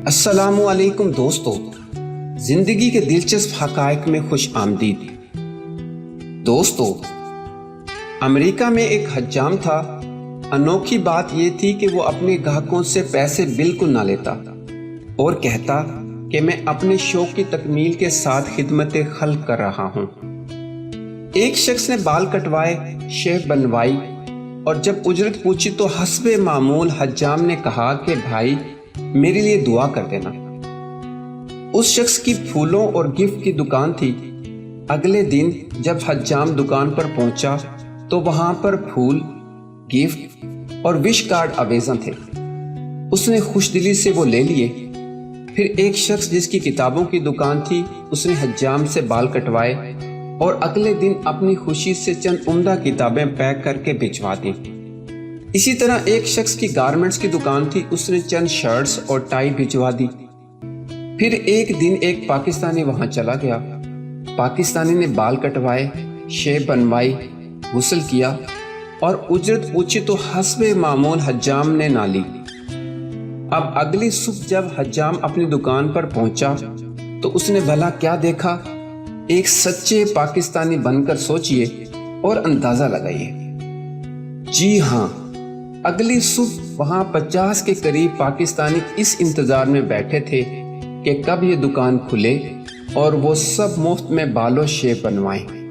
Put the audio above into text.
السلام علیکم دوستو، زندگی کے دلچسپ حقائق میں خوش آمدید۔ دوستو، امریکہ میں ایک حجام تھا۔ انوکھی بات یہ تھی کہ وہ اپنے گاہکوں سے پیسے بالکل نہ لیتا اور کہتا کہ میں اپنے شوق کی تکمیل کے ساتھ خدمت خلق کر رہا ہوں۔ ایک شخص نے بال کٹوائے، شیو بنوائی اور جب اجرت پوچھی تو حسب معمول حجام نے کہا کہ بھائی میرے لیے دعا کر دینا۔ اس شخص کی پھولوں اور گفٹ کی دکان تھی۔ اگلے دن جب حجام دکان پر پہنچا تو وہاں پر پھول، گفٹ اور وش کارڈ اویزاں تھے۔ اس نے خوش دلی سے وہ لے لیے۔ پھر ایک شخص جس کی کتابوں کی دکان تھی، اس نے حجام سے بال کٹوائے اور اگلے دن اپنی خوشی سے چند عمدہ کتابیں پیک کر کے بھجوا دیں۔ اسی طرح ایک شخص کی گارمنٹس کی دکان تھی، اس نے چند شرٹس اور ٹائی بھجوا دی۔ پھر ایک دن ایک پاکستانی وہاں چلا گیا۔ پاکستانی نے بال کٹوائے، شیو بنوائی، غسل کیا اور اجرت پوچھی تو حسب معمول حجام نے نہ لی۔ اب اگلی صبح جب حجام اپنی دکان پر پہنچا تو اس نے بھلا کیا دیکھا؟ ایک سچے پاکستانی بن کر سوچئے اور اندازہ لگائیے۔ جی ہاں، اگلی صبح وہاں 50 کے قریب پاکستانی اس انتظار میں بیٹھے تھے کہ کب یہ دکان کھلے اور وہ سب مفت میں بال و شیو بنوائیں۔